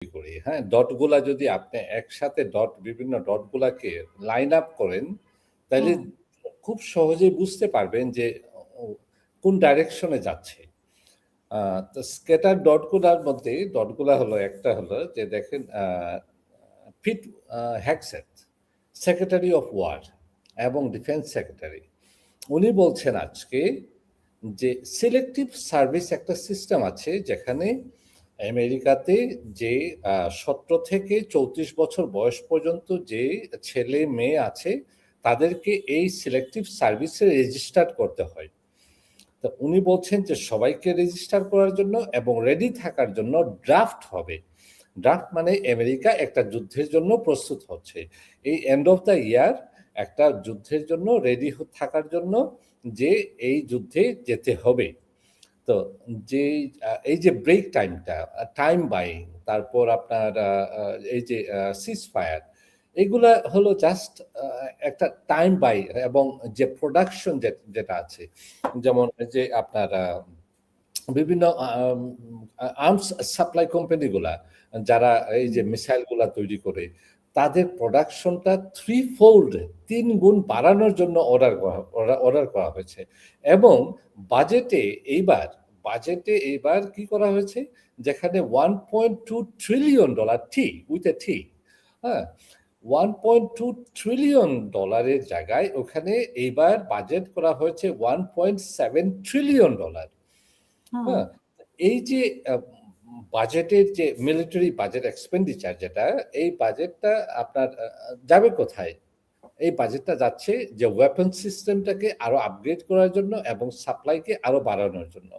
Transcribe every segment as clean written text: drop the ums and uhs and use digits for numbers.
করি, হ্যাঁ? ডটগুলা যদি আপনি একসাথে বিভিন্ন ডটগুলাকে লাইন আপ করেন, তাইলে হুম। খুব সহজেই বুঝতে পারবেন যে ও কোন ডাইরেকশনে যাচ্ছে। তো স্ক্যাটার ডটগুলা হলো একটা হলো যে দেখেন পিট হেগসেথ, সেক্রেটারি অফ ওয়ার এবং ডিফেন্স সেক্রেটারি। উনি বলছেন আজকে যে সিলেক্টিভ সার্ভিস একটা সিস্টেম আছে যেখানে আমেরিকাতে যে ১৭ থেকে ৩৪ বছর বয়স পর্যন্ত যে ছেলে মেয়ে আছে তাদেরকে এই সিলেক্টিভ সার্ভিসে রেজিস্টার করতে হয়। তো উনি বলছেন যে সবাইকে রেজিস্টার করার জন্য এবং রেডি থাকার জন্য ড্রাফট হবে। ড্রাফট মানে আমেরিকা একটা যুদ্ধের জন্য প্রস্তুত হচ্ছে। এই এন্ড অফ দ্য ইয়ার একটা যুদ্ধের জন্য রেডি থাকার জন্য যে এই যুদ্ধে যেতে হবে। তো যে এই যে ব্রেক টাইমটা, টাইম বাইং, তারপর আপনার এই যে সিজ ফায়ার, এগুলা হলো জাস্ট একটা টাইম বাই এবং যে প্রোডাকশন যেটা আছে, যেমন যে আপনার বিভিন্ন আর্মস সাপ্লাই কোম্পানিগুলা যারা এই যে মিসাইলগুলা তৈরি করে, তাদের প্রোডাকশনটা থ্রি ফোল্ড ৩ গুণ বাড়ানোর জন্য অর্ডার করা হয়েছে। এবং বাজেটে এইবার কি করা হয়েছে? যেখানে $1.2 ট্রিলিয়ন উইথ এ টি, হ্যাঁ? $1.2 ট্রিলিয়ন এর জায়গায় ওখানে এইবার বাজেট করা হয়েছে $1.7 ট্রিলিয়ন। হুম। হ্যাঁ? এই যে বাজেটের যে মিলিটারি বাজেট এক্সপেন্ডিচার যেটা, এই বাজেটটা আপনার যাবে কোথায়? এই বাজেটটা যাচ্ছে যে ওয়েপন সিস্টেমটাকে আরো আপগ্রেড করার জন্য এবং সাপ্লাইকে আরো বাড়ানোর জন্য।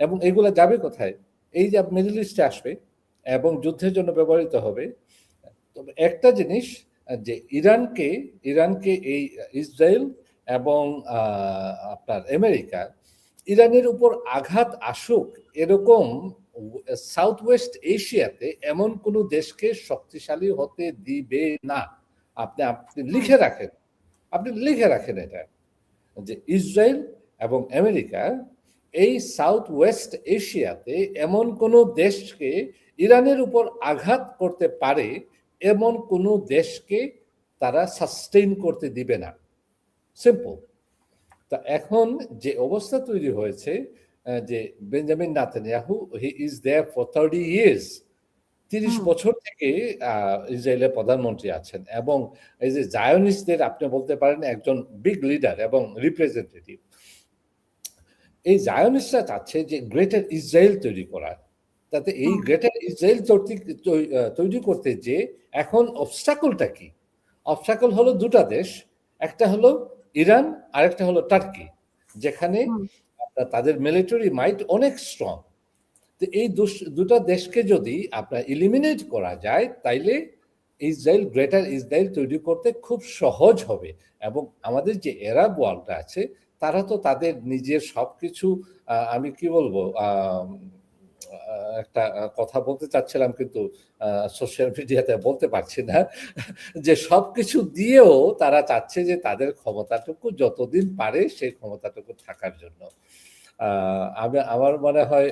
এবং এগুলা যাবে কোথায়? এই যে মিডল ইস্টে আসবে এবং যুদ্ধের জন্য ব্যবহৃত হবে। তবে একটা জিনিস, যে ইরানকে এই ইসরায়েল এবং আপনার আমেরিকা ইরানের উপর আঘাত আসুক এরকম সাউথ ওয়েস্ট এশিয়াতে এমন কোনো দেশকে শক্তিশালী হতে দিবে না। আপনি লিখে রাখেন এটা, যে ইসরায়েল এবং আমেরিকা এই সাউথ ওয়েস্ট এশিয়াতে এমন কোনো দেশকে ইরানের উপর আঘাত করতে পারে এমন কোনো দেশকে তারা সাস্টেইন করতে দিবে না। সিম্পল। তা এখন যে অবস্থা তৈরি হয়েছে, যে Benjamin Netanyahu, he is there for 30 years, ৩০ hmm. বছর থেকে ইসরায়েলের প্রধানমন্ত্রী আছেন এবং এই যে জায়নিস্টদের আপনি বলতে পারেন একজন বিগ লিডার এবং রিপ্রেজেন্টেটিভ। এই জায়নিস্টরা চাচ্ছে যে গ্রেটার ইসরায়েল তৈরি করা। তাতে এই হুম। গ্রেটার ইসরায়েল তৈরি করতে যে এখন অবস্টাকলটা কি? অবস্টাকল হলো ২ টা দেশ। একটা হলো ইরান, আরেকটা হলো টার্কি। যেখানে হুম। তাদের মিলিটারি মাইট অনেক স্ট্রং। তো এই ২ টা দেশকে যদি আপনার এলিমিনেট করা যায়, তাইলে গ্রেটার ইসরায়েল তৈরি করতে খুব সহজ হবে। এবং আমাদের যে এরাব ওয়ার্ল্ডটা আছে, তারা তো তাদের নিজের সবকিছু, আমি কি বলবো, একটা কথা বলতে চাচ্ছিলাম কিন্তু সোশ্যাল মিডিয়াতে বলতে পারছি না। যে সবকিছু দিয়েও তারা চাচ্ছে যে তাদের ক্ষমতাটুকু যতদিন পারে সেই ক্ষমতাটুকু থাকার জন্য। আমার মনে হয়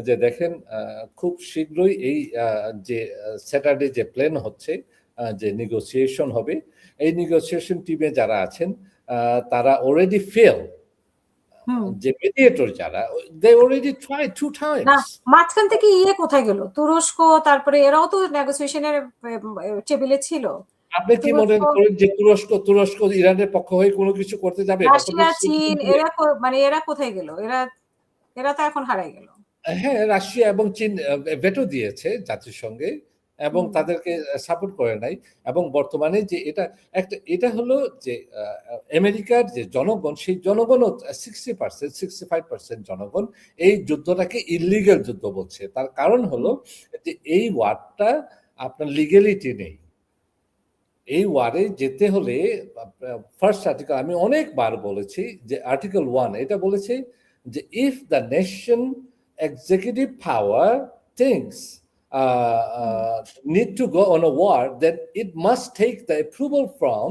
যে দেখেন, খুব শীঘ্রই এই যে স্যাটারডে যে প্ল্যান হচ্ছে, যে নেগোসিয়েশন হবে, এই নেগোসিয়েশন টিমে যারা আছেন তারা অলরেডি ফেল। হুম। যে মিডিয়েটর যারা, দে অলরেডি ট্রাই 2 না, টাইমস। মাঝখান থেকে কোথায় গেল? তুরস্ক, তারপরে এরাও তো নেগোসিয়েশনের টেবিলে ছিল। আপনি কি মনে তুরস্ক, করেন যে তুরস্ক ইরানের পক্ষ হয়ে কোনো কিছু করতে যাবে? রাশিয়া, চীন, এরা কোথায় গেল? এরা তো এখন হারায় গেল। হ্যাঁ, রাশিয়া এবং চীন ভেটো দিয়েছে জাতিসংঘে এবং হুম। তাদেরকে সাপোর্ট করে নাই। এবং বর্তমানে যে এটা হলো যে আমেরিকার যে জনগণ, সেই জনগণও 60% 65% জনগণ এই যুদ্ধটাকে ইল্লিগাল যুদ্ধ বলছে। তার কারণ হলো যে এই ওয়ারটা আপনার লিগ্যালিটি নেই। এই ওয়ারে যেতে হলে ফার্স্ট আর্টিকেল, আমি অনেকবার বলেছি যে আর্টিকেল 1 এটা বলেছে যে if the nation executive power things need to go on a war, then it must take the approval from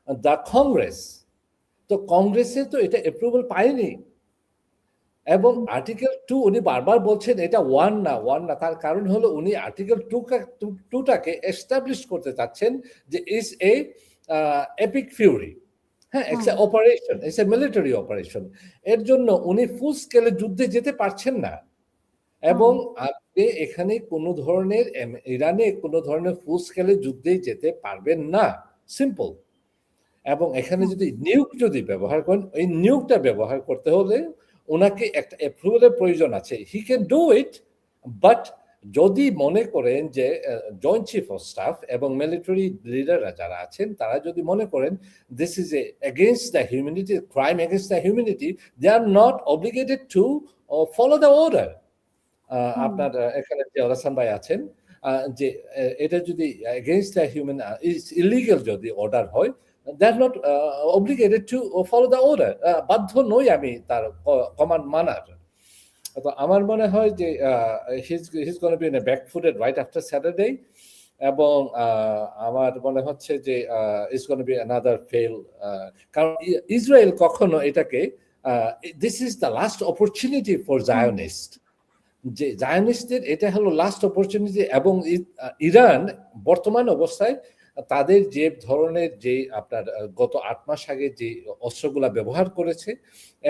the Congress. তো কংগ্রেসে তো এটা অ্যাপ্রুভাল পায়নি। এবং আর্টিকেল 2 উনি বারবার বলছেন এটা 1 না তার কারণ হলো উনি আর্টিকেল 2 টাকে এস্টাবলিশ করতে চাচ্ছেন যে ইজ এ এপিক ফিউরি। হ্যাঁ, it's a operation, it's a military operation. এর জন্য উনি ফুল স্কেলে যুদ্ধে যেতে পারছেন না এবং আপনি এখানে কোনো ধরনের ইরানে কোনো ধরনের ফুল স্কেলে যুদ্ধে যেতে পারবেন না, সিম্পল। এবং এখানে যদি নিউক যদি ব্যবহার করেন, এই নিউকটা ব্যবহার করতে হলে ওনাকে একটা অ্যাপ্রুভালের প্রয়োজন আছে। He can do it, but যদি মনে করেন যে জয়েন্ট চিফ অফ স্টাফ এবং মিলিটারি লিডাররা যারা আছেন তারা যদি মনে করেন this is a against the humanity, crime against the humanity, they are not obligated to follow the order. আপনার এখানে যে হাসান ভাই আছেন, যে এটা যদি এগেইনস্ট দ্য হিউম্যান ইলিগাল যদি অর্ডার হয়, they are not obligated to follow the order. বাধ্য নই আমি তার কমান্ড মানার। তো আমার মনে হয় যে he's going to be in a back footed right after Saturday, এবং আমার মনে হচ্ছে যে it's going to be another fail, কারণ ইসরায়েল কখনো এটাকে this is the last opportunity for Zionists, যে জায়নিস্টদের এটা হলো লাস্ট অপরচুনিটি। এবং ইরান বর্তমান অবস্থায় তাদের যে ধরনের যে আপনার গত 8 মাস আগে যে অস্ত্রগুলা ব্যবহার করেছে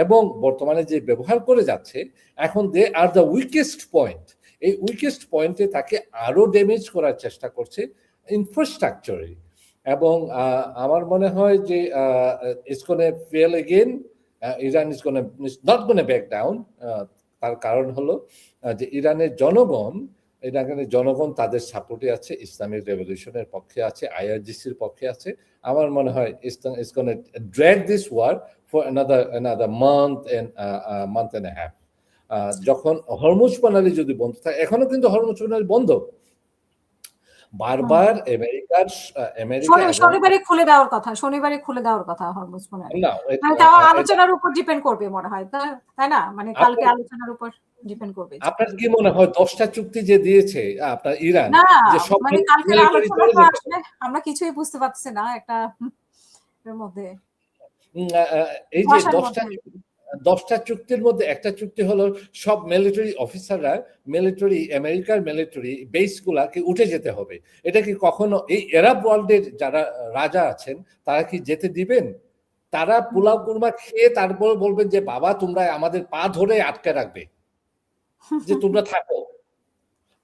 এবং বর্তমানে যে ব্যবহার করে যাচ্ছে, এখন দে আর দ্য উইকেস্ট পয়েন্ট। এই উইকেস্ট পয়েন্টে তাকে আরো ড্যামেজ করার চেষ্টা করছে ইনফ্রাস্ট্রাকচারে। এবং আমার মনে হয় যে it's gonna fail again, Iran is not gonna back down. তার কারণ হলো যে ইরানের জনগণ তাদের সাপোর্টে আছে, ইসলামিক রেভলিউশনের পক্ষে আছে, আইআরজিসির পক্ষে আছে। আমার মনে হয় it's gonna drag this war for another month and a half. যখন হরমুজ প্রণালী যদি বন্ধ থাকে, এখনো কিন্তু হরমুজ প্রণালী বন্ধ, বারবার শনিবারে খুলে দেওয়ার কথা হরমুজ প্রণালী। তাও আলোচনার উপর ডিপেন্ড করবে মনে হয়, তাই না? মানে কালকে আলোচনার উপর ডিপেন্ড করবে। আপনার কি মনে হয় 10টা চুক্তি যে দিয়েছে আপনার ইরান, যে সব মানে কালকের আলোচনাটা আসলে আমরা কিছুই বুঝতে পারছি না একটা এর মধ্যে। এই যে 10টা চুক্তির মধ্যে একটা চুক্তি হলো সব মিলিটারি অফিসাররা আমেরিকার মিলিটারি বেস গুলাকে উঠে যেতে হবে। এটা কি কখনো এই আরব ওয়ার্ল্ডের যারা রাজা আছেন তারা কি যেতে দিবেন? তারা পোলাও কুরমা খেয়ে তারপর বলবেন যে বাবা তোমরা আমাদের পা ধরে আটকে রাখবে, যে তোমরা থাকো,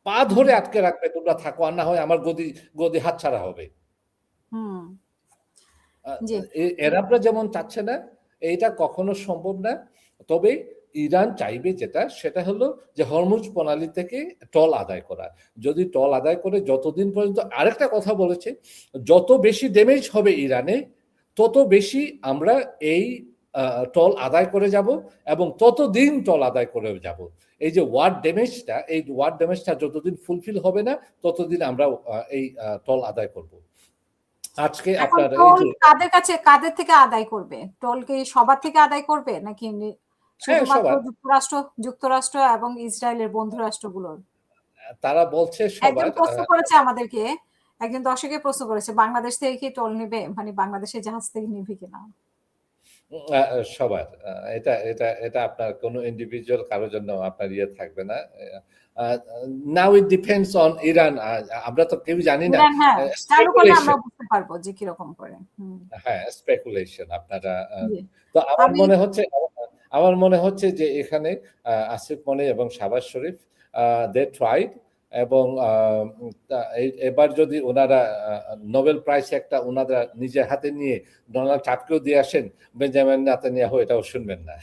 পা ধরে আটকে রাখবে, তোমরা থাকো, আর না হয় আমার গদি হাতছাড়া হবে। আরবরা যেমন চাচ্ছে না, এইটা কখনো সম্ভব না। তবে ইরান চাইবে সেটা হলো যে হরমুজ প্রণালী থেকে টল আদায় করা। যদি টল আদায় করে যতদিন পর্যন্ত, আরেকটা কথা বলেছে, যত বেশি ড্যামেজ হবে ইরানে তত বেশি আমরা এই টল আদায় করে যাব এবং ততদিন টল আদায় করে যাব। এই যে ওয়ার ড্যামেজটা যতদিন ফুলফিল হবে না ততদিন আমরা এই টল আদায় করব। আজকে আপনার কাদের থেকে আদায় করবে? টোল কি সবার থেকে আদায় করবে নাকি শুধুমাত্র যুক্তরাষ্ট্র এবং ইসরায়েলের বন্ধু রাষ্ট্রগুলোর? তারা বলছে সবার। প্রশ্ন করেছে আমাদেরকে, একজন দর্শকে প্রশ্ন করেছে বাংলাদেশ থেকে কি টোল নেবে, মানে বাংলাদেশের জাহাজ থেকে নেবে কিনা? সবার। এটা আপনার কোনো ইন্ডিভিজুয়াল কারোর জন্য আপনার ইয়ে থাকবে না। নাও ইট ডিপেন্ডস অন ইরান। আমরা তো কেউ জানি না, চালু করলে আমরা বুঝতে পারবো যে কি রকম করে। হ্যাঁ, স্পেকুলেশন আপনারা। তো আমার মনে হচ্ছে যে এখানে আসিফ মনি এবং শাহবাজ শরীফ দে ট্রাইড, এবং এবার যদি ওনারা নোবেল প্রাইজ একটা ওনারা নিজের হাতে নিয়ে ডোনাল্ড ট্রাম্পকেও দিয়ে আসেন, বেঞ্জামিন নেতানিয়াহু এটাও শুনবেন না।